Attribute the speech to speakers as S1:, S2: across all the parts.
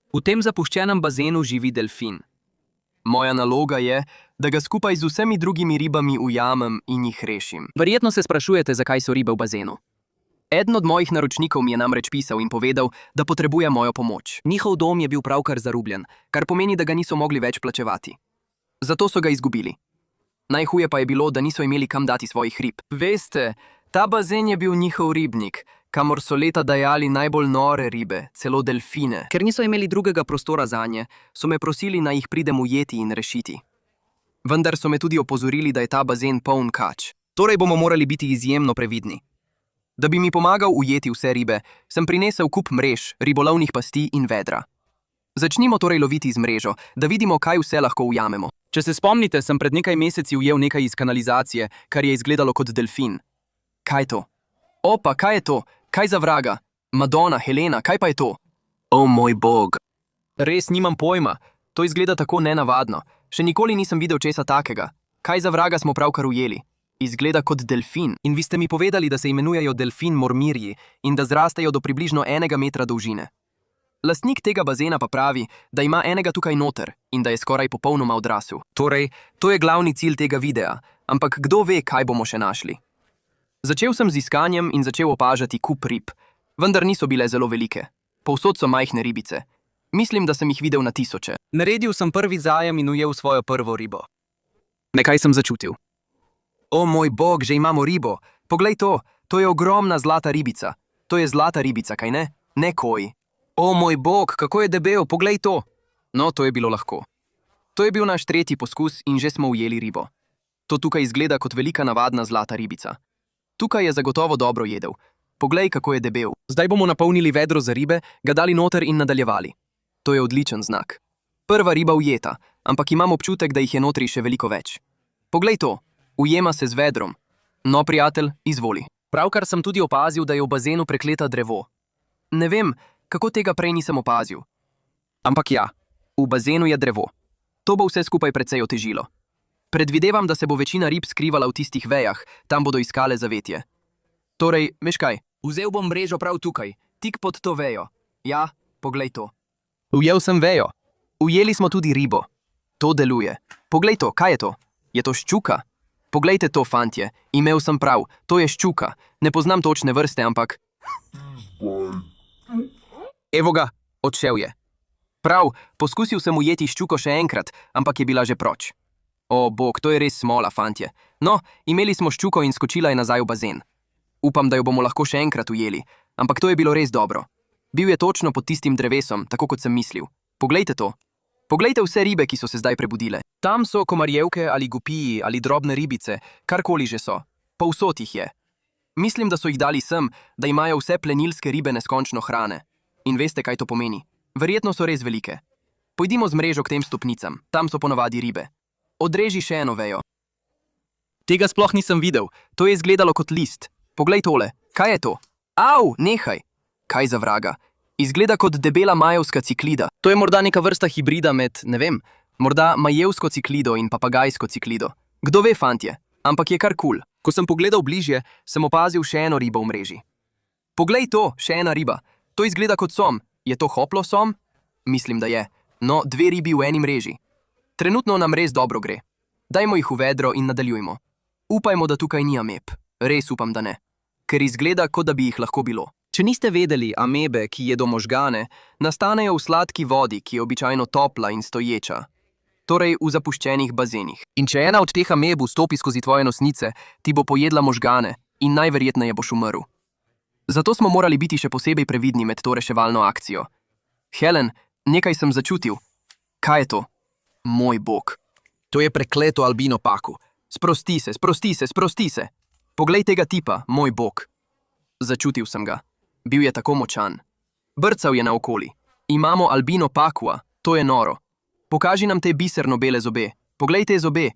S1: V tem zapuščenem bazenu živi delfin. Moja naloga je, da ga skupaj z vsemi drugimi ribami ujamem in jih rešim. Verjetno se sprašujete, zakaj so ribe v bazenu. Eden od mojih naročnikov mi je namreč pisal in povedal, da potrebuje mojo pomoč. Njihov dom je bil pravkar zarubljen, kar pomeni, da ga niso mogli več plačevati. Zato so ga izgubili. Najhuje pa je bilo, da niso imeli kam dati svojih rib. Veste, ta bazen je bil njihov ribnik, kamor so leta dajali najbolj nore ribe, celo delfine. Ker niso imeli drugega prostora zanje, so me prosili, naj jih pridem ujeti in rešiti. Vendar so me tudi opozorili, da je ta bazen poln kač. Torej bomo morali biti izjemno previdni. Da bi mi pomagal ujeti vse ribe, sem prinesel kup mrež, ribolovnih pasti in vedra. Začnimo torej loviti z mrežo, da vidimo, kaj vse lahko ujamemo. Če se spomnite, sem pred nekaj meseci ujel nekaj iz kanalizacije, kar je izgledalo kot delfin. Kaj je to? Opa, kaj je to? Kaj za vraga? Madonna, Helena, kaj pa je to? O moj bog. Res nimam pojma. To izgleda tako nenavadno. Še nikoli nisem videl česa takega. Kaj za vraga smo pravkar ujeli? Izgleda kot delfin. In vi ste mi povedali, da se imenujejo delfin mormirji in da zrastejo do približno 1 metra dolžine. Lastnik tega bazena pa pravi, da ima enega tukaj noter in da je skoraj popolnoma odrasel. Torej, to je glavni cilj tega videa, ampak kdo ve, kaj bomo še našli. Začel sem z iskanjem in začel opažati kup rib, vendar niso bile zelo velike. Povsod so majhne ribice. Mislim, da sem jih videl na tisoče. Naredil sem prvi zajem in ujel svojo prvo ribo. Nekaj sem začutil. O moj bog, že imamo ribo. Poglej to, to je ogromna zlata ribica. To je zlata ribica, kaj ne? Ne koi. O moj bog, kako je debel, poglej to. No, to je bilo lahko. To je bil naš tretji poskus in že smo ujeli ribo. To tukaj izgleda kot velika navadna zlata ribica. Tukaj je zagotovo dobro jedel. Poglej, kako je debel. Zdaj bomo napolnili vedro za ribe, ga dali noter in nadaljevali. To je odličen znak. Prva riba ujeta, ampak imam občutek, da jih je notri še veliko več. Poglej to. Ujema se z vedrom. No, prijatelj, izvoli. Pravkar sem tudi opazil, da je v bazenu prekleta drevo. Ne vem, kako tega prej nisem opazil. Ampak ja, v bazenu je drevo. To bo vse skupaj precej otežilo. Predvidevam, da se bo večina rib skrivala v tistih vejah, tam bodo iskale zavetje. Torej, veš kaj, vzel bom mrežo prav tukaj, tik pod to vejo. Ja, poglej to. Ujel sem vejo. Ujeli smo tudi ribo. To deluje. Poglej to, kaj je to? Je to ščuka? Poglejte to, fantje, imel sem prav, to je ščuka. Ne poznam točne vrste, ampak... Evo ga, odšel je. Prav, poskusil sem ujeti ščuko še enkrat, ampak je bila že proč. O, bog, to je res smola, fantje. No, imeli smo ščuko in skočila je nazaj v bazen. Upam, da jo bomo lahko še enkrat ujeli, ampak to je bilo res dobro. Bil je točno pod tistim drevesom, tako kot sem mislil. Poglejte to. Poglejte vse ribe, ki so se zdaj prebudile. Tam so komarjevke ali gupiji ali drobne ribice, karkoli že so. Povsod jih je. Mislim, da so jih dali sem, da imajo vse plenilske ribe neskončno hrane. In veste, kaj to pomeni? Verjetno so res velike. Pojdimo z mrežo k tem stopnicam, tam so ponavadi ribe. Odreži še eno vejo. Tega sploh nisem videl, to je izgledalo kot list. Poglej tole, kaj je to? Au, nehaj! Kaj za vraga? Izgleda kot debela majevska ciklida. To je morda neka vrsta hibrida med, ne vem, morda majevsko ciklido in papagajsko ciklido. Kdo ve, fantje, ampak je kar kul. Ko sem pogledal bližje, sem opazil še eno ribo v mreži. Poglej to, še ena riba. To izgleda kot som. Je to hoplo som? Mislim, da je. No, 2 ribi v eni mreži. Trenutno nam res dobro gre. Dajmo jih v vedro in nadaljujmo. Upajmo, da tukaj ni ameb. Res upam, da ne. Ker izgleda, kot da bi jih lahko bilo. Če niste vedeli, amebe, ki jedo možgane, nastanejo v sladki vodi, ki je običajno topla in stoječa. Torej v zapuščenih bazenih. In če ena od teh ameb vstopi skozi tvoje nosnice, ti bo pojedla možgane in najverjetneje boš umrl. Zato smo morali biti še posebej previdni med to reševalno akcijo. Helen, nekaj sem začutil. Kaj je to? Moj bog. To je prekleto albino paku. Sprosti se, sprosti se, sprosti se. Poglej tega tipa, moj bog. Začutil sem ga. Bil je tako močan. Brcal je naokoli. Imamo albino pakua, to je noro. Pokaži nam te biserno bele zobe. Poglej te zobe.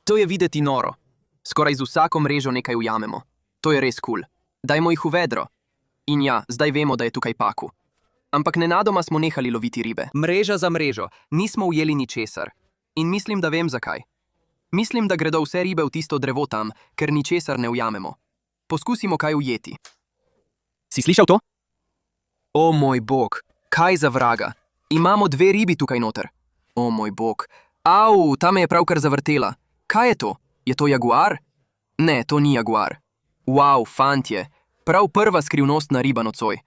S1: To je videti noro. Skoraj z vsako mrežo nekaj ujamemo. To je res kul. Dajmo jih v vedro. In ja, zdaj vemo, da je tukaj paku. Ampak nenadoma smo nehali loviti ribe. Mreža za mrežo. Nismo ujeli ničesar. In mislim, da vem zakaj. Mislim, da gredo vse ribe v tisto drevo tam, ker ničesar ne ujamemo. Poskusimo kaj ujeti. Si slišal to? O moj bog, kaj za vraga. Imamo dve ribi tukaj noter. O moj bog. Au, ta me je pravkar zavrtela. Kaj je to? Je to jaguar? Ne, to ni jaguar. Wow, fantje. Prav prva skrivnostna riba nocoj.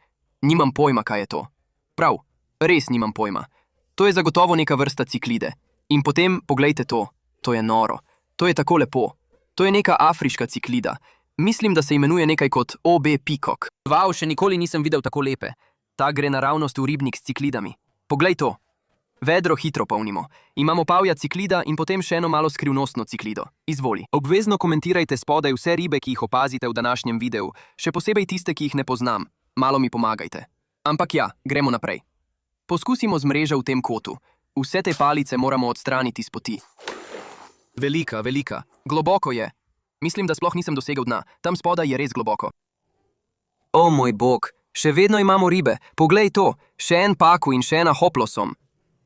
S1: Nimam pojma, kaj je to. Prav, res nimam pojma. To je zagotovo neka vrsta ciklide. In potem, poglejte to. To je noro. To je tako lepo. To je neka afriška ciklida. Mislim, da se imenuje nekaj kot OB peacock. Wow, še nikoli nisem videl tako lepe. Ta gre naravnost v ribnik s ciklidami. Poglej to. Vedro hitro polnimo. Imamo pavja ciklida in potem še eno malo skrivnostno ciklido. Izvoli. Obvezno komentirajte spodaj vse ribe, ki jih opazite v današnjem videu, še posebej tiste, ki jih ne poznam. Malo mi pomagajte. Ampak ja, gremo naprej. Poskusimo z mrežo v tem kotu. Vse te palice moramo odstraniti z poti. Velika, velika. Globoko je. Mislim, da sploh nisem dosegel dna. Tam spodaj je res globoko. O moj bog, še vedno imamo ribe. Poglej to, še en paku in še ena hoplosom.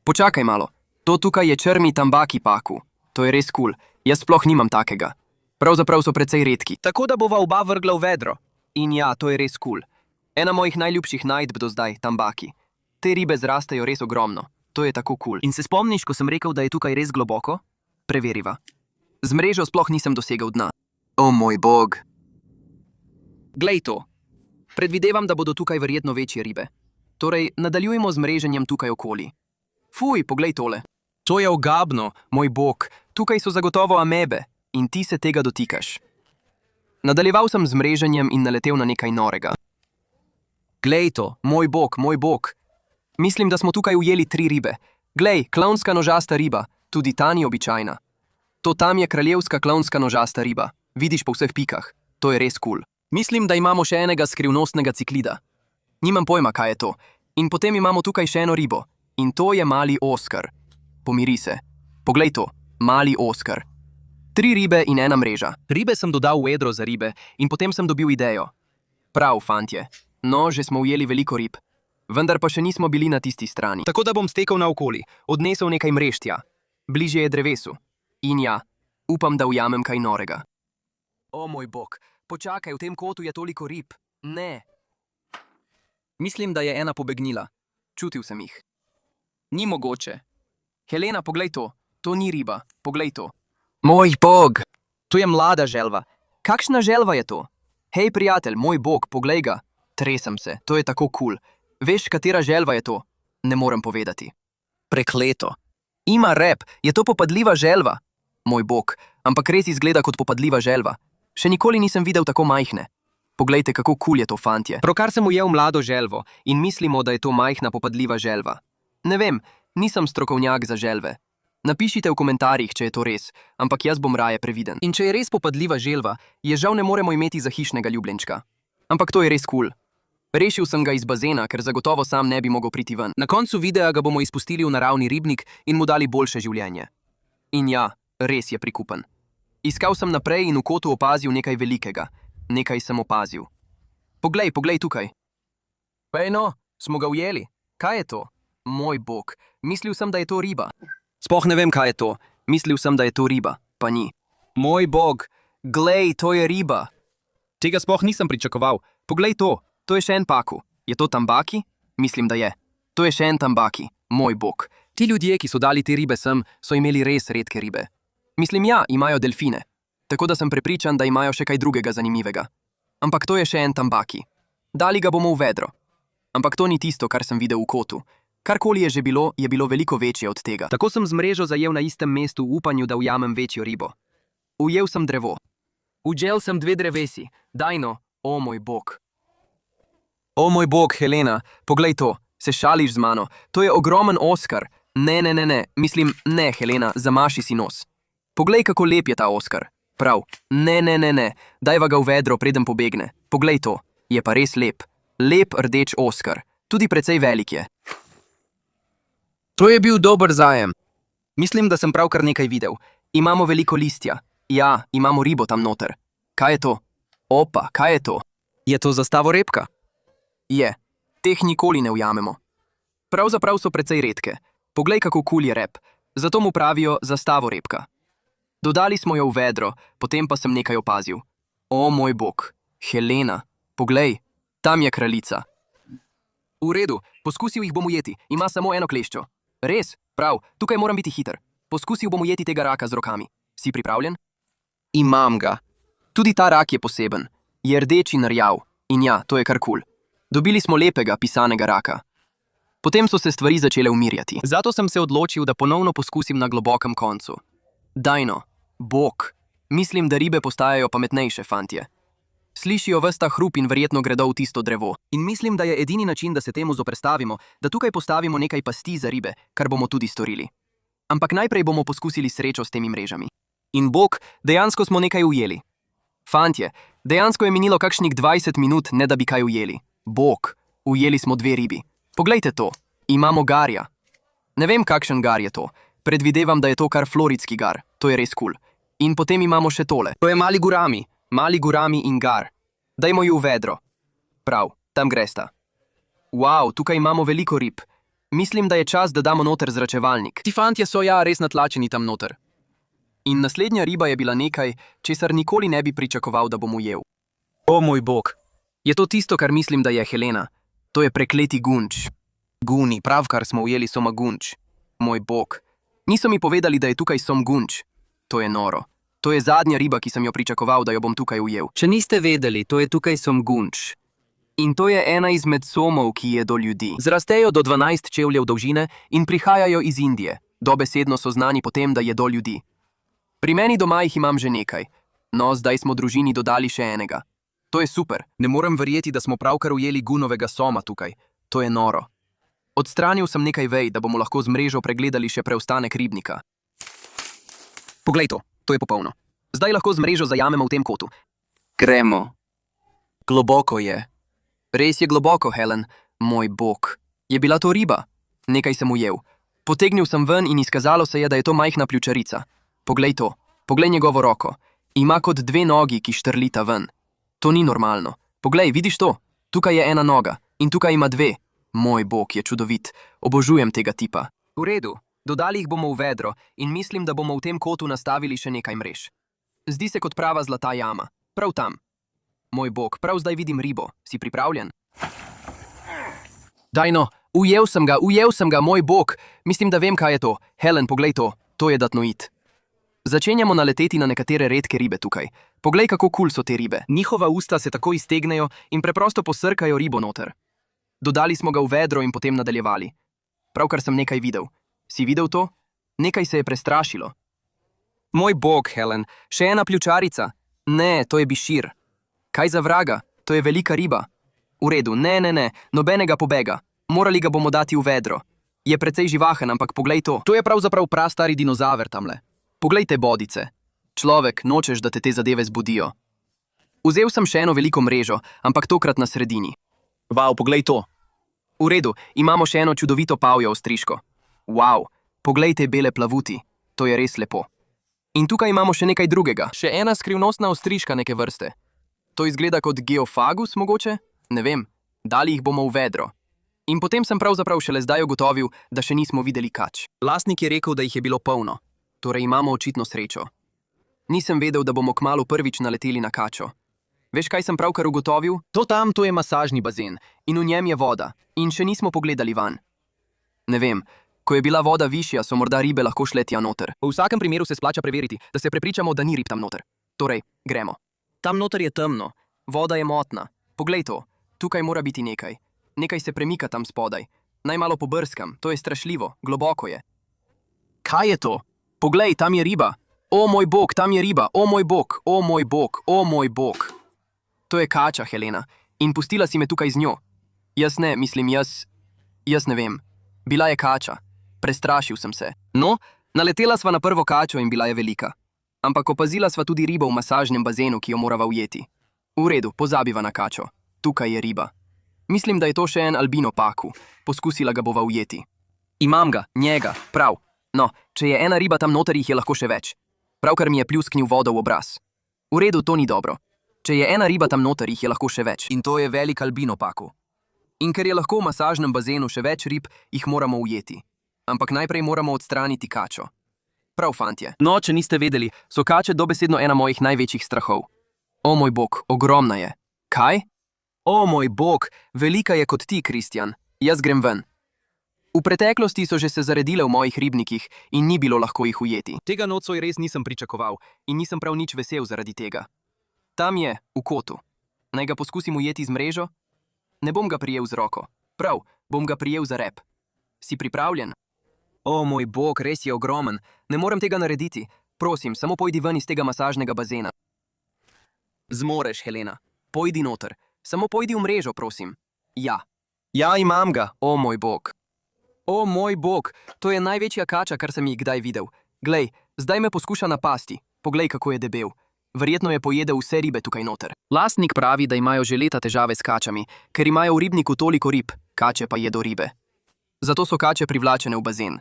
S1: Počakaj malo. To tukaj je črni tambaki paku. To je res kul. Jaz sploh nimam takega. Pravzaprav so precej redki. Tako da bova oba vrgla v vedro. In ja, to je res kul. Ena mojih najljubših najdb do zdaj, tambaki. Te ribe zrastejo res ogromno. To je tako kul. In se spomniš, ko sem rekel, da je tukaj res globoko? Preveriva. Z mrežo sploh nisem dosegel dna. O moj bog. Glej to. Predvidevam, da bodo tukaj verjetno večje ribe. Torej, nadaljujemo z mreženjem tukaj okoli. Fuj, poglej tole. To je ogabno, moj bog. Tukaj so zagotovo amebe in ti se tega dotikaš. Nadaljeval sem z mreženjem in naletel na nekaj norega. Glej to, moj bog, moj bog. Mislim, da smo tukaj ujeli 3 ribe. Glej, klovnska nožasta riba, tudi ta ni običajna. To tam je kraljevska klovnska nožasta riba. Vidiš po vseh pikah. To je res kul. Mislim, da imamo še enega skrivnostnega ciklida. Nimam pojma, kaj je to. In potem imamo tukaj še eno ribo. In to je mali Oskar. Pomiri se. Poglej to, mali Oskar. 3 ribe in ena mreža. Ribe sem dodal v vedro za ribe in potem sem dobil idejo. Prav, fantje. No, že smo ujeli veliko rib. Vendar pa še nismo bili na tisti strani. Tako da bom stekel naokoli, odnesel nekaj mrež tja. Bližje je drevesu. In ja, upam, da ujamem kaj norega. O moj bog, počakaj, v tem kotu je toliko rib. Ne. Mislim, da je ena pobegnila. Čutil sem jih. Ni mogoče. Helena, poglej to. To ni riba. Poglej to. Moj bog. To je mlada želva. Kakšna želva je to? Hej, prijatelj, moj bog, poglej ga. Tresem se. To je tako kul. Veš, katera želva je to? Ne morem povedati. Prekleto. Ima rep. Je to popadljiva želva? Moj bog. Ampak res izgleda kot popadljiva želva. Še nikoli nisem videl tako majhne. Poglejte, kako kul je to, fantje. Pravkar sem ujel mlado želvo in mislimo, da je to majhna popadljiva želva. Ne vem, nisem strokovnjak za želve. Napišite v komentarjih, če je to res, ampak jaz bom raje previden. In če je res popadljiva želva, je žal ne moremo imeti za hišnega ljubljenčka. Ampak to je res kul. Rešil sem ga iz bazena, ker zagotovo sam ne bi mogel priti ven. Na koncu videa ga bomo izpustili v naravni ribnik in mu dali boljše življenje. In ja, res je prikupen. Iskal sem naprej in v kotu opazil nekaj velikega. Nekaj sem opazil. Poglej, poglej tukaj. Pejno, smo ga ujeli. Kaj je to? Moj bog, mislil sem, da je to riba. Sploh ne vem, kaj je to. Mislil sem, da je to riba, pa ni. Moj bog, glej, to je riba. Tega sploh nisem pričakoval. Poglej to, to je še en paku. Je to tambaki? Mislim, da je. To je še en tambaki, moj bog. Ti ljudje, ki so dali te ribe sem, so imeli res redke ribe. Mislim, ja, imajo delfine. Tako da sem prepričan, da imajo še kaj drugega zanimivega. Ampak to je še en tambaki. Dali ga bomo v vedro. Ampak to ni tisto, kar sem videl v kotu. Karkoli je že bilo, je bilo veliko večje od tega. Tako sem z mrežo zajel na istem mestu v upanju, da ujamem večjo ribo. Ujel sem drevo. Ujel sem 2 drevesi. Dajno, o moj bog. O moj bog, Helena, poglej to. Se šališ z mano. To je ogromen Oskar. Ne. Mislim, ne, Helena, zamaši si nos. Poglej, kako lep je ta Oskar. Prav. Ne. Dajva ga v vedro, preden pobegne. Poglej to. Je pa res lep. Lep rdeč Oskar. Tudi precej velik je. To je bil dober zajem. Mislim, da sem pravkar nekaj videl. Imamo veliko listja. Ja, imamo ribo tam noter. Kaj je to? Opa, kaj je to? Je to zastavorepka? Je. Teh nikoli ne ujamemo. Pravzaprav so precej redke. Poglej, kako kul je rep. Zato mu pravijo zastavorepka. Dodali smo jo v vedro, potem pa sem nekaj opazil. O moj bog. Helena, poglej, tam je kraljica. V redu, poskusil jih bom ujeti, ima samo eno kleščo. Res? Prav, tukaj moram biti hiter. Poskusil bom ujeti tega raka z rokami. Si pripravljen? Imam ga. Tudi ta rak je poseben. Je rdeč in rjav. In ja, to je kar kul. Dobili smo lepega, pisanega raka. Potem so se stvari začele umirjati. Zato sem se odločil, da ponovno poskusim na globokem koncu. Dajno, bog. Mislim, da ribe postajajo pametnejše, fantje. Slišijo ves ta hrup in verjetno gredo v tisto drevo. In mislim, da je edini način, da se temu zoperstavimo, da tukaj postavimo nekaj pasti za ribe, kar bomo tudi storili. Ampak najprej bomo poskusili srečo s temi mrežami. In bog, dejansko smo nekaj ujeli. Fantje, dejansko je minilo kakšnih 20 minut, ne da bi kaj ujeli. Bog, ujeli smo 2 ribi. Poglejte to, imamo garja. Ne vem, kakšen gar je to. Predvidevam, da je to kar floridski gar. To je res kul. In potem imamo še tole. To je mali gurami in gar. Dajmo ju v vedro. Prav, tam gresta. Wow, tukaj imamo veliko rib. Mislim, da je čas, da damo noter zračevalnik. Ti fantje so res natlačeni tam noter. In naslednja riba je bila nekaj, česar nikoli ne bi pričakoval, da bom ujel. O moj bog, je to tisto, kar mislim, da je Helena. To je prekleti gunč. Guni, pravkar smo ujeli soma gunč. Moj bog. Niso mi povedali, da je tukaj som gunč. To je noro. To je zadnja riba, ki sem jo pričakoval, da jo bom tukaj ujel. Če niste vedeli, to je tukaj som gunč. In to je ena izmed somov, ki jedo ljudi. Zrastejo do 12 čevljev dolžine in prihajajo iz Indije. Dobesedno so znani po tem, da jedo ljudi. Pri meni doma jih imam že nekaj. No, zdaj smo družini dodali še enega. To je super. Ne morem verjeti, da smo pravkar ujeli gunovega soma tukaj. To je noro. Odstranil sem nekaj vej, da bomo lahko z mrežo pregledali še preostanek ribnika. Poglej to, to je popolno. Zdaj lahko z mrežo zajamemo v tem kotu. Gremo. Globoko je. Res je globoko, Helen. Moj bog. Je bila to riba? Nekaj sem ujel. Potegnil sem ven in izkazalo se je, da je to majhna pljučarica. Poglej to. Poglej njegovo roko. Ima kot 2 nogi, ki štrlita ven. To ni normalno. Poglej, vidiš to? Tukaj je ena noga. In tukaj ima 2. Moj bog je čudovit. Obožujem tega tipa. V redu. Dodali jih bomo v vedro in mislim, da bomo v tem kotu nastavili še nekaj mrež. Zdi se kot prava zlata jama. Prav tam. Moj bog, prav zdaj vidim ribo. Si pripravljen? Dajno, ujel sem ga, moj bog. Mislim, da vem, kaj je to. Helen, poglej to. To je datnoid. Začenjamo naleteti na nekatere redke ribe tukaj. Poglej, kako kul so te ribe. Njihova usta se tako iztegnejo in preprosto posrkajo ribo noter. Dodali smo ga v vedro in potem nadaljevali. Pravkar sem nekaj videl. Si videl to? Nekaj se je prestrašilo. Moj bog, Helen, še ena pljučarica. Ne, to je bišir. Kaj za vraga? To je velika riba. V redu, ne, nobenega pobega. Morali ga bomo dati v vedro. Je precej živahen, ampak poglej to. To je pravzaprav prastari dinozaver tamle. Poglej te bodice. Človek, nočeš, da te zadeve zbudijo. Vzel sem še eno veliko mrežo, ampak tokrat na sredini. Wow, poglej to. V redu, imamo še eno čudovito pavjo ostriško. Wow, poglej te bele plavuti. To je res lepo. In tukaj imamo še nekaj drugega. Še ena skrivnostna ostriška neke vrste. To izgleda kot geofagus, mogoče? Ne vem. Dali jih bomo v vedro. In potem sem pravzaprav šele zdaj ugotovil, da še nismo videli kač. Lastnik je rekel, da jih je bilo polno. Torej imamo očitno srečo. Nisem vedel, da bomo kmalu prvič naleteli na kačo. Veš, kaj sem pravkar ugotovil? To je masažni bazen in v njem je voda. In še nismo pogledali van. Ne vem, ko je bila voda višja, so morda ribe lahko šle tja noter. V vsakem primeru se splača preveriti, da se prepričamo, da ni rib tam noter. Torej, gremo. Tam noter je temno. Voda je motna. Poglej to. Tukaj mora biti nekaj. Nekaj se premika tam spodaj. Naj malo pobrskam. To je strašljivo. Globoko je. Kaj je to? Poglej, tam je riba. O moj bog, tam je riba. O moj bog, o moj bog, o moj bog. To je kača, Helena. In pustila si me tukaj z njo. Jaz ne vem. Bila je kača. Prestrašil sem se. No, naletela sva na prvo kačo in bila je velika. Ampak opazila sva tudi ribo v masažnem bazenu, ki jo morava ujeti. V redu, pozabiva na kačo. Tukaj je riba. Mislim, da je to še en albino paku. Poskusila ga bova ujeti. Imam ga, njega, prav. No, če je ena riba tam noter, jih je lahko še več. Pravkar mi je pljusknil vodo v obraz. V redu, to ni dobro. Če je ena riba tam noter, jih je lahko še več. In to je velik albino paku. In ker je lahko v masažnem bazenu še več rib, jih moramo ujeti. Ampak najprej moramo odstraniti kačo. Prav, fantje. No, če niste vedeli, so kače dobesedno ena mojih največjih strahov. O moj bog, ogromna je. Kaj? O moj bog, velika je kot ti, Kristjan. Jaz grem ven. V preteklosti so že se zaredile v mojih ribnikih in ni bilo lahko jih ujeti. Tega nocoj res nisem pričakoval in nisem prav nič vesel zaradi tega. Tam je, v kotu. Naj ga poskusim ujeti z mrežo? Ne bom ga prijel z roko. Prav, bom ga prijel za rep. Si pripravljen? O, moj bog, res je ogromen. Ne morem tega narediti. Prosim, samo pojdi ven iz tega masažnega bazena. Zmoreš, Helena. Pojdi noter. Samo pojdi v mrežo, prosim. Ja. Ja, imam ga, o moj bog. O moj bog, to je največja kača, kar sem jih kdaj videl. Glej, zdaj me poskuša napasti. Poglej, kako je debel. Verjetno je pojedel vse ribe tukaj noter. Lastnik pravi, da imajo že leta težave s kačami, ker imajo v ribniku toliko rib, kače pa jedo ribe. Zato so kače privlačene v bazen.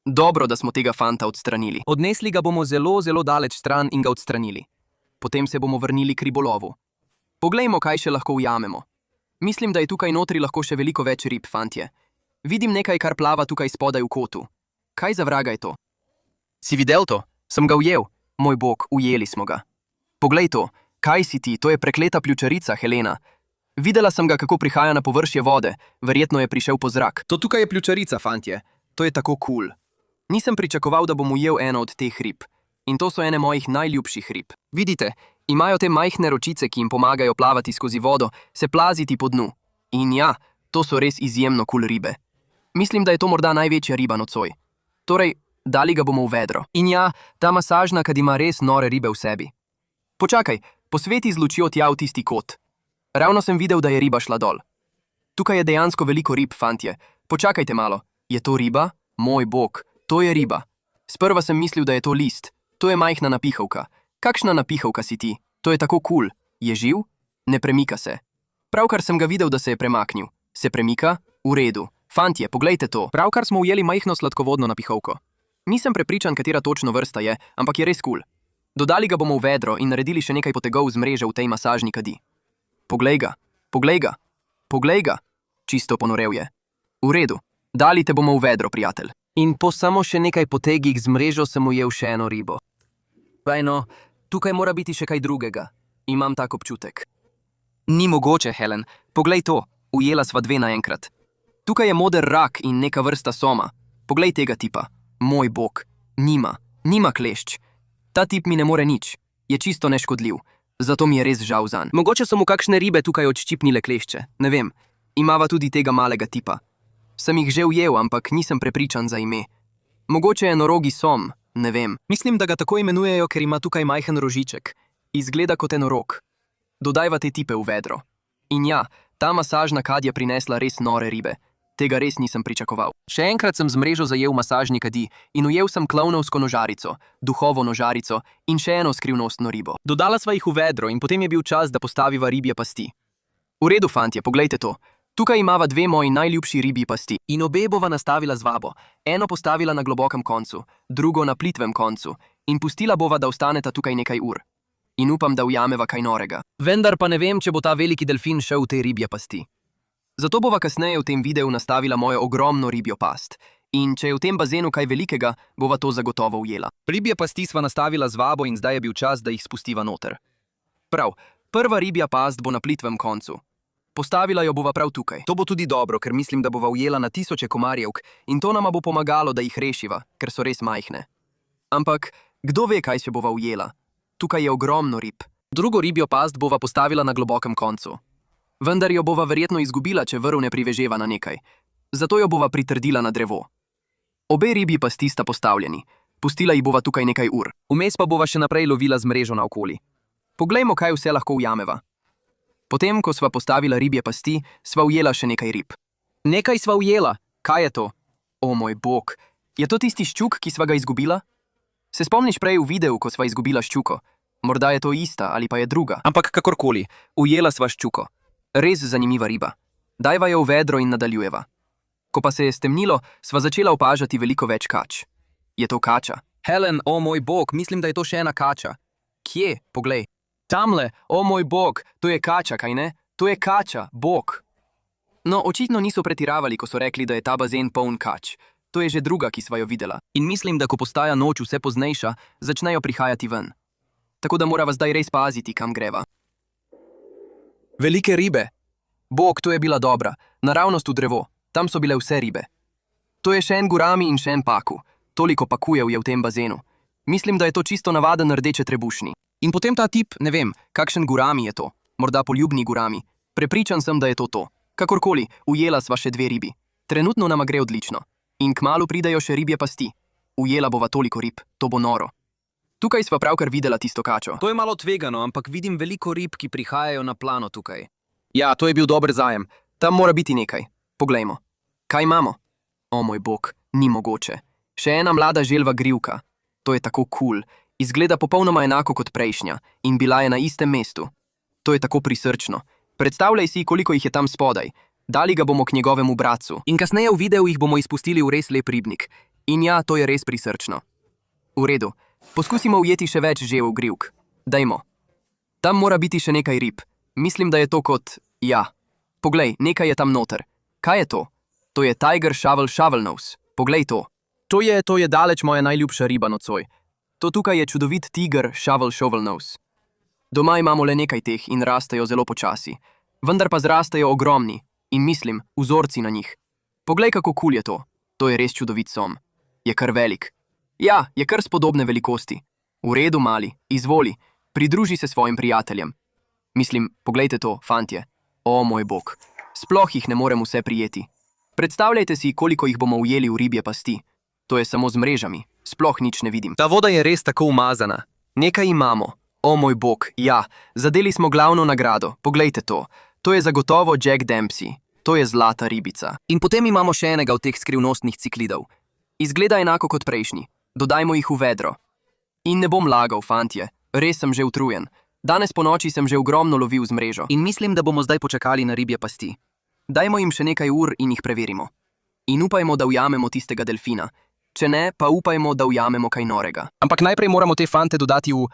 S1: Dobro, da smo tega fanta odstranili. Odnesli ga bomo zelo, zelo daleč stran in ga odstranili. Potem se bomo vrnili k ribolovu. Poglejmo, kaj še lahko ujamemo. Mislim, da je tukaj notri lahko še veliko več rib, fantje. Vidim nekaj, kar plava tukaj spodaj v kotu. Kaj za vraga je to? Si videl to? Sem ga ujel. Moj bog, ujeli smo ga. Poglej to. Kaj si ti? To je prekleta pljučarica, Helena. Videla sem ga, kako prihaja na površje vode. Verjetno je prišel po zrak. To tukaj je pljučarica, fantje. To je tako cool. Nisem pričakoval, da bom ujel eno od teh rib. In to so ene mojih najljubših rib. Vidite, imajo te majhne ročice, ki jim pomagajo plavati skozi vodo, se plaziti po dnu. In ja, to so res izjemno cool ribe. Mislim, da je to morda največja riba nocoj. Torej, dali ga bomo v vedro. In ja, ta masažna kad ima res nore ribe v sebi. Počakaj, posveti z lučjo tja v tisti kot. Ravno sem videl, da je riba šla dol. Tukaj je dejansko veliko rib, fantje. Počakajte malo. Je to riba? Moj bog, to je riba. Sprva sem mislil, da je to list. To je majhna napihovka. Kakšna napihovka si ti? To je tako cool. Je živ? Ne premika se. Pravkar sem ga videl, da se je premaknil. Se premika? V redu. Fantje, poglejte to. Pravkar smo ujeli majhno sladkovodno napihovko. Nisem prepričan, katera točno vrsta je, ampak je res cool. Dodali ga bomo v vedro in naredili še nekaj potegov z mreže v tej masažni kadi. Poglej ga, poglej ga, poglej ga. Čisto ponorel je. V redu, dali te bomo v vedro, prijatelj. In po samo še nekaj potegih z mrežo sem ujel še eno ribo. No, tukaj mora biti še kaj drugega. Imam tak občutek. Ni mogoče, Helen. Poglej to, ujela sva dve naenkrat. Tukaj je moder rak in neka vrsta soma. Poglej tega tipa. Moj bog, nima klešč. Ta tip mi ne more nič. Je čisto neškodljiv. Zato mi je res žal zanj. Mogoče so mu kakšne ribe tukaj odščipnile klešče. Ne vem. Imava tudi tega malega tipa. Sem jih že ujel, ampak nisem prepričan za ime. Mogoče je enorogi som, ne vem. Mislim, da ga tako imenujejo, ker ima tukaj majhen rožiček. Izgleda kot enorog. Dodajva te tipe v vedro. In ja, ta masažna kad je prinesla res nore ribe. Tega res nisem pričakoval. Še enkrat sem z mrežo zajel masažni kadi in ujel sem klovnovsko nožarico, duhovo nožarico in še eno skrivnostno ribo. Dodala sva jih v vedro in potem je bil čas, da postaviva ribje pasti. V redu, fantje, poglejte to. Tukaj imava dve moji najljubši ribji pasti. In obe bova nastavila z vabo. Eno postavila na globokem koncu, drugo na plitvem koncu. In pustila bova, da ostaneta tukaj nekaj ur. In upam, da ujameva kaj norega. Vendar pa ne vem, če bo ta veliki delfin šel v te ribje pasti. Zato bova kasneje v tem videu nastavila mojo ogromno ribjo past. In če je v tem bazenu kaj velikega, bova to zagotovo ujela. Ribje pasti sva nastavila z vabo in zdaj je bil čas, da jih spustiva noter. Prav, prva ribja past bo na plitvem koncu. Postavila jo bova prav tukaj. To bo tudi dobro, ker mislim, da bova ujela na tisoče komarjevk in to nama bo pomagalo, da jih rešiva, ker so res majhne. Ampak, kdo ve, kaj še bova ujela? Tukaj je ogromno rib. Drugo ribjo past bova postavila na globokem koncu. Vendar jo bova verjetno izgubila, če vrv ne priveževa na nekaj. Zato jo bova pritrdila na drevo. Obe ribji pasti sta postavljeni. Pustila jih bova tukaj nekaj ur. Vmes pa bova še naprej lovila z mrežo naokoli. Poglejmo, kaj vse lahko ujameva. Potem, ko sva postavila ribje pasti, sva ujela še nekaj rib. Nekaj sva ujela. Kaj je to? O moj bog, je to tisti ščuk, ki sva ga izgubila? Se spomniš prej v videu, ko sva izgubila ščuko? Morda je to ista ali pa je druga. Ampak kakorkoli, ujela sva ščuko. Res zanimiva riba. Dajva jo v vedro in nadaljujeva. Ko pa se je stemnilo, sva začela opažati veliko več kač. Je to kača? Helen, o moj bog, mislim, da je to še ena kača. Kje? Poglej. Tamle, o moj bog, to je kača, kaj ne? To je kača, bog. No, očitno niso pretiravali, ko so rekli, da je ta bazen poln kač. To je že druga, ki sva jo videla. In mislim, da ko postaja noč vse poznejša, začnejo prihajati ven. Tako da morava zdaj res paziti, kam greva. Velike ribe. Bog, to je bila dobra. Naravnost v drevo. Tam so bile vse ribe. To je še en gurami in še en paku. Toliko pakujev je v tem bazenu. Mislim, da je to čisto navaden rdeče trebušni. In potem ta tip, ne vem, kakšen gurami je to. Morda poljubni gurami. Prepričan sem, da je to to. Kakorkoli, ujela sva še 2 ribi. Trenutno nama gre odlično. In kmalu pridajo še ribje pasti. Ujela bova toliko rib, to bo noro. Tukaj sva pravkar videla tisto kačo.
S2: To je malo tvegano, ampak vidim veliko rib, ki prihajajo na plano tukaj.
S1: Ja, to je bil dober zajem. Tam mora biti nekaj. Poglejmo. Kaj imamo? O moj bog, ni mogoče. Še ena mlada želva grivka. To je tako cool. Izgleda popolnoma enako kot prejšnja in bila je na istem mestu. To je tako prisrčno. Predstavljaj si, koliko jih je tam spodaj. Dali ga bomo k njegovemu bratcu. In kasneje v videu jih bomo izpustili v res lep ribnik. In ja, to je res prisrčno. V redu. Poskusimo ujeti še več želv grivk. Dajmo. Tam mora biti še nekaj rib. Mislim, da je to kot... Ja. Poglej, nekaj je tam noter. Kaj je to? To je Tiger Shovel-Shovelnose. Poglej to. To je daleč moja najljubša riba nocoj. To tukaj je čudovit Tiger Shovel-Shovelnose. Doma imamo le nekaj teh in rastejo zelo počasi. Vendar pa zrastejo ogromni in mislim, vzorci na njih. Poglej, kako cool je to. To je res čudovit som. Je kar velik. Ja, je kar spodobne velikosti. V redu, mali, izvoli, pridruži se svojim prijateljem. Mislim, poglejte to, fantje. O moj bog, sploh jih ne morem vse prijeti. Predstavljajte si, koliko jih bomo ujeli v ribje pasti. To je samo z mrežami, sploh nič ne vidim. Ta voda je res tako umazana. Nekaj imamo. O moj bog, ja, zadeli smo glavno nagrado. Poglejte to. To je zagotovo Jack Dempsey. To je zlata ribica. In potem imamo še enega od teh skrivnostnih ciklidov. Izgleda enako kot prejšnji. Dodajmo jih v vedro. In ne bom lagal, fantje. Res sem že utrujen. Danes po noči sem že ogromno lovil z mrežo. In mislim, da bomo zdaj počakali na ribje pasti. Dajmo jim še nekaj ur in jih preverimo. In upajmo, da ujamemo tistega delfina. Če ne, pa upajmo, da ujamemo kaj norega. Ampak najprej moramo te fante dodati v...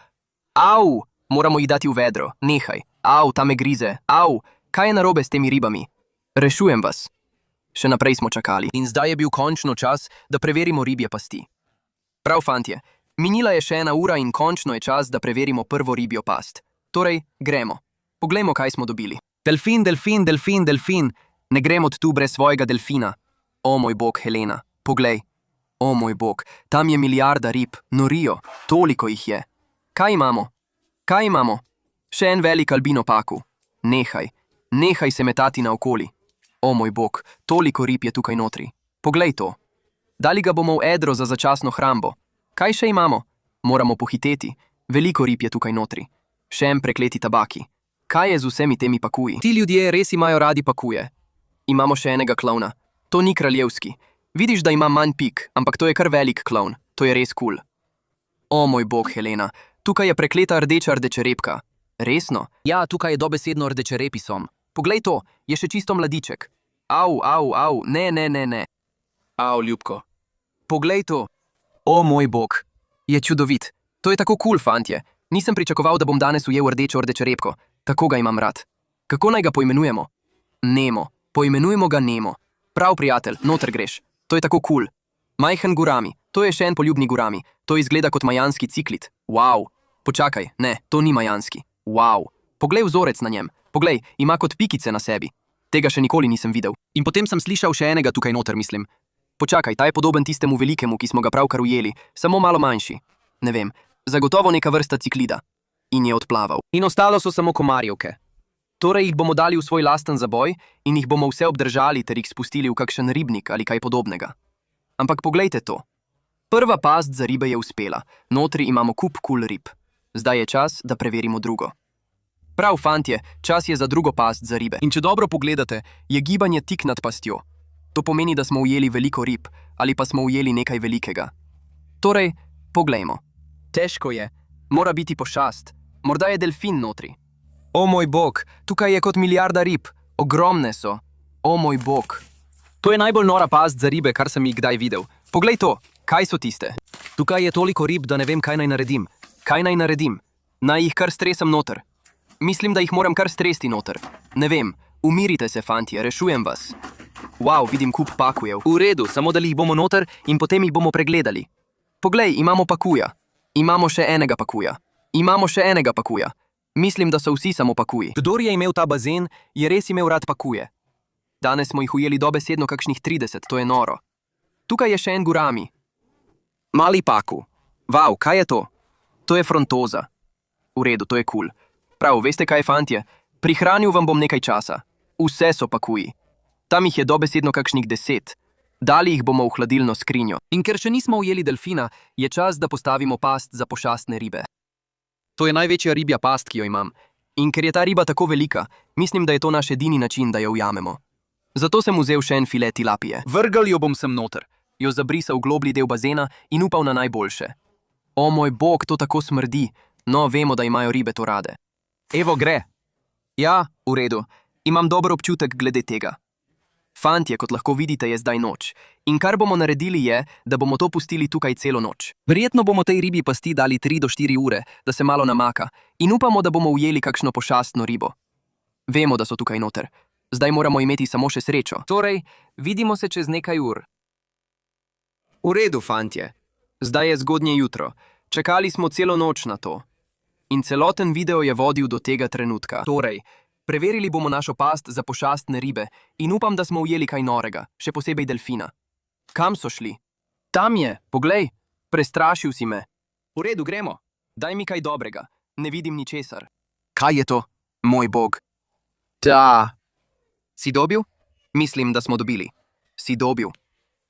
S1: Au! Moramo jih dati v vedro. Nehaj. Au, ta me grize. Au! Kaj je narobe s temi ribami? Rešujem vas. Še naprej smo čakali. In zdaj je bil končno čas, da preverimo ribje pasti. Prav, fantje. Minila je še 1 ura in končno je čas, da preverimo prvo ribjo past. Torej, gremo. Poglejmo, kaj smo dobili. Delfin, delfin, delfin, delfin. Ne grem od tu brez svojega delfina. O moj bog, Helena, poglej. O moj bog, tam je milijarda rib, norijo, toliko jih je. Kaj imamo? Kaj imamo? Še en velik albino paku. Nehaj se metati naokoli. O moj bog, toliko rib je tukaj notri. Poglej to. Dali ga bomo v edro za začasno hrambo. Kaj še imamo? Moramo pohiteti. Veliko rib je tukaj notri. Še en prekleti tabaki. Kaj je z vsemi temi pakuji? Ti ljudje res imajo radi pakuje. Imamo še enega klovna. To ni kraljevski. Vidiš, da ima manj pik, ampak to je kar velik klovn. To je res cool. O moj bog, Helena. Tukaj je prekleta rdeča rdečerepka. Resno? Ja, tukaj je dobesedno rdečerepi som. Poglej to, je še čisto mladiček. Au, ne. Au, ljubko. Poglej to. O moj bog. Je čudovit. To je tako cool, fantje. Nisem pričakoval, da bom danes ujel rdečo rdečerepko. Tako ga imam rad. Kako naj ga poimenujemo? Nemo. Poimenujemo ga Nemo. Prav, prijatelj, noter greš. To je tako cool. Majhen gurami. To je še en poljubni gurami. To izgleda kot majanski ciklid. Wow. Počakaj, ne, to ni majanski. Wow. Poglej vzorec na njem. Poglej, ima kot pikice na sebi. Tega še nikoli nisem videl. In potem sem slišal še enega tukaj noter, mislim. Počakaj, ta je podoben tistemu velikemu, ki smo ga pravkar ujeli, samo malo manjši. Ne vem, zagotovo neka vrsta ciklida. In je odplaval. In ostalo so samo komarjevke. Torej jih bomo dali v svoj lasten zaboj in jih bomo vse obdržali ter jih spustili v kakšen ribnik ali kaj podobnega. Ampak poglejte to. Prva past za ribe je uspela. Notri imamo kup cool rib. Zdaj je čas, da preverimo drugo. Prav, fantje, čas je za drugo past za ribe. In če dobro pogledate, je gibanje tik nad pastjo. To pomeni, da smo ujeli veliko rib, ali pa smo ujeli nekaj velikega. Torej, poglejmo. Težko je. Mora biti pošast. Morda je delfin notri. O moj bog, tukaj je kot milijarda rib. Ogromne so. O moj bog. To je najbolj nora past za ribe, kar sem jih kdaj videl. Poglej to, kaj so tiste? Tukaj je toliko rib, da ne vem, kaj naj naredim. Kaj naj naredim? Naj jih kar stresem noter. Mislim, da jih moram kar stresti noter. Ne vem, umirite se, fantje, rešujem vas. Wow, vidim kup pakujev. V redu, samo da jih bomo noter in potem jih bomo pregledali. Poglej, imamo pakuja. Imamo še enega pakuja. Imamo še enega pakuja. Mislim, da so vsi samo pakuji. Kdor je imel ta bazen, je res imel rad pakuje. Danes smo jih ujeli dobesedno kakšnih 30, to je noro. Tukaj je še en gurami. Mali paku. Vav, kaj je to? To je frontoza. V redu, to je kul. Prav, veste kaj, fantje? Prihranil vam bom nekaj časa. Vse so pakuji. Tam jih je dobesedno kakšnih 10. Dali jih bomo v hladilno skrinjo. In ker še nismo ujeli delfina, je čas, da postavimo past za pošastne ribe. To je največja ribja past, ki jo imam. In ker je ta riba tako velika, mislim, da je to naš edini način, da jo ujamemo. Zato sem vzel še en filet tilapije. Vrgal jo bom sem noter, jo zabrisal v globli del bazena in upal na najboljše. O moj bog, to tako smrdi. No, vemo, da imajo ribe to rade. Evo, gre. Ja, v redu. Imam dober občutek glede tega. Fantje, kot lahko vidite, je zdaj noč. In kar bomo naredili je, da bomo to pustili tukaj celo noč. Verjetno bomo tej ribi pasti dali 3 do 4 ure, da se malo namaka. In upamo, da bomo ujeli kakšno pošastno ribo. Vemo, da so tukaj noter. Zdaj moramo imeti samo še srečo. Torej, vidimo se čez nekaj ur. V redu, fantje. Zdaj je zgodnje jutro. Čakali smo celo noč na to. In celoten video je vodil do tega trenutka. Torej, preverili bomo našo past za pošastne ribe in upam, da smo ujeli kaj norega, še posebej delfina. Kam so šli? Tam je, poglej, prestrašil si me. V redu, gremo. Daj mi kaj dobrega, ne vidim ničesar. Kaj je to, moj bog? Da. Si dobil? Mislim, da smo dobili. Si dobil.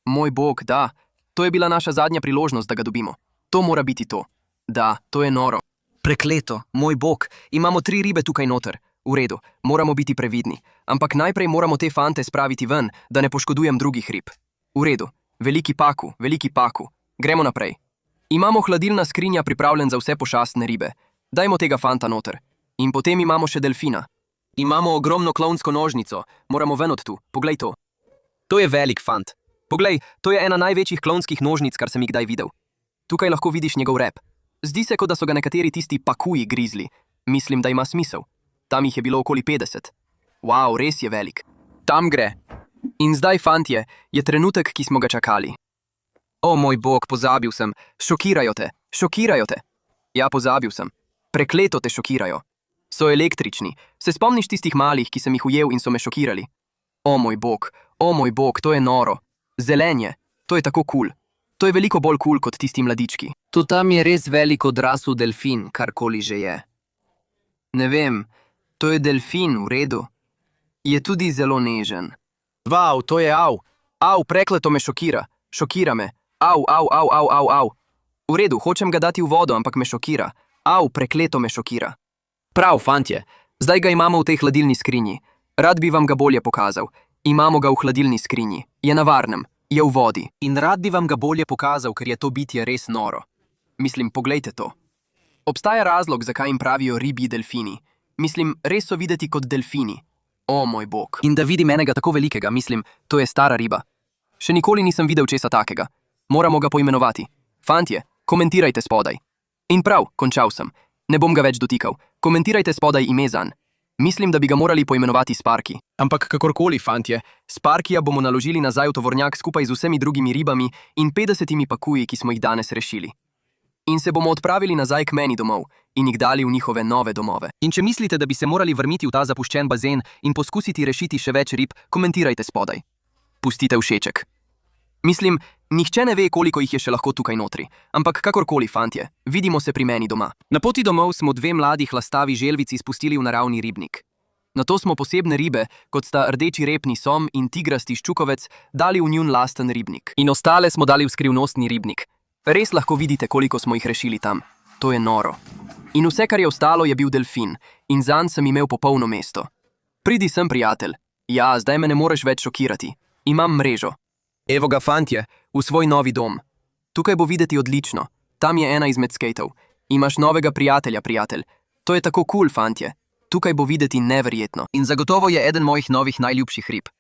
S1: Moj bog, da. To je bila naša zadnja priložnost, da ga dobimo. To mora biti to. Da, to je noro. Prekleto, moj bog, imamo 3 ribe tukaj noter. V redu, moramo biti previdni. Ampak najprej moramo te fante spraviti ven, da ne poškodujem drugih rib. V redu, veliki paku. Gremo naprej. Imamo hladilna skrinja pripravljen za vse pošastne ribe. Dajmo tega fanta noter. In potem imamo še delfina. Imamo ogromno klovnsko nožnico. Moramo ven od tu. Poglej to. To je velik fant. Poglej, to je ena največjih klovnskih nožnic, kar sem jih kdaj videl. Tukaj lahko vidiš njegov rep. Zdi se, kot da so ga nekateri tisti pakuji grizli. Mislim, da ima smisel. Tam jih je bilo okoli 50. Wow, res je velik. Tam gre. In zdaj, fantje, je trenutek, ki smo ga čakali. O moj bog, pozabil sem. Šokirajo te. Ja, pozabil sem. Prekleto te šokirajo. So električni. Se spomniš tistih malih, ki sem jih ujel in so me šokirali? O moj bog, to je noro. Zelenje, to je tako kul. To je veliko bolj kul kot tisti mladički. To tam je res velik odrasel delfin, karkoli že je. Ne vem, to je delfin, v redu. Je tudi zelo nežen. Vav, to je au. Au, prekleto me šokira. Šokira me. Au. V redu, hočem ga dati v vodo, ampak me šokira. Au, prekleto me šokira. Prav, fantje. Zdaj ga imamo v tej hladilni skrinji. Rad bi vam ga bolje pokazal. Imamo ga v hladilni skrinji. Je na varnem. Je v vodi. In rad bi vam ga bolje pokazal, ker je to bitje res noro. Mislim, poglejte to. Obstaja razlog, zakaj jim pravijo ribji delfini. Mislim, res so videti kot delfini. O moj bog. In da vidim enega tako velikega, mislim, to je stara riba. Še nikoli nisem videl česa takega. Moramo ga poimenovati. Fantje, komentirajte spodaj. In prav, končal sem. Ne bom ga več dotikal. Komentirajte spodaj ime zanj. Mislim, da bi ga morali poimenovati Sparky. Ampak kakorkoli, fantje, Sparkyja bomo naložili nazaj v tovornjak skupaj z vsemi drugimi ribami in 50 pakuji, ki smo jih danes rešili. In se bomo odpravili nazaj k meni domov in jih dali v njihove nove domove. In če mislite, da bi se morali vrniti v ta zapuščen bazen in poskusiti rešiti še več rib, komentirajte spodaj. Pustite všeček. Mislim, nihče ne ve, koliko jih je še lahko tukaj notri. Ampak kakorkoli, fantje, vidimo se pri meni doma. Na poti domov smo 2 mladi hlastavi želvici spustili v naravni ribnik. Nato smo posebne ribe, kot sta rdeči repni som in tigrasti ščukovec, dali v njun lasten ribnik. In ostale smo dali v skrivnostni ribnik. Res lahko vidite, koliko smo jih rešili tam. To je noro. In vse, kar je ostalo, je bil delfin. In zanj sem imel popolno mesto. Pridi sem, prijatelj. Ja, zdaj me ne moreš več šokirati. Imam mrežo. Evo ga, fantje, v svoj novi dom. Tukaj bo videti odlično. Tam je ena izmed skejtov. Imaš novega prijatelja, prijatelj. To je tako kul, fantje. Tukaj bo videti neverjetno. In zagotovo je eden mojih novih najljubših rib.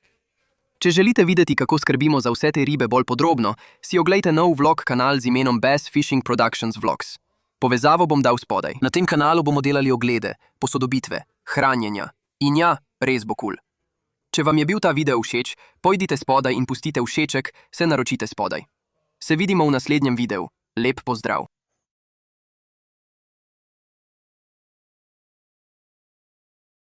S1: Če želite videti, kako skrbimo za vse te ribe bolj podrobno, si oglejte nov vlog kanal z imenom Bass Fishing Productions Vlogs. Povezavo bom dal spodaj. Na tem kanalu bomo delali oglede, posodobitve, hranjenja. In ja, res bo kul. Če vam je bil ta video všeč, pojdite spodaj in pustite všeček, se naročite spodaj. Se vidimo v naslednjem videu. Lep pozdrav.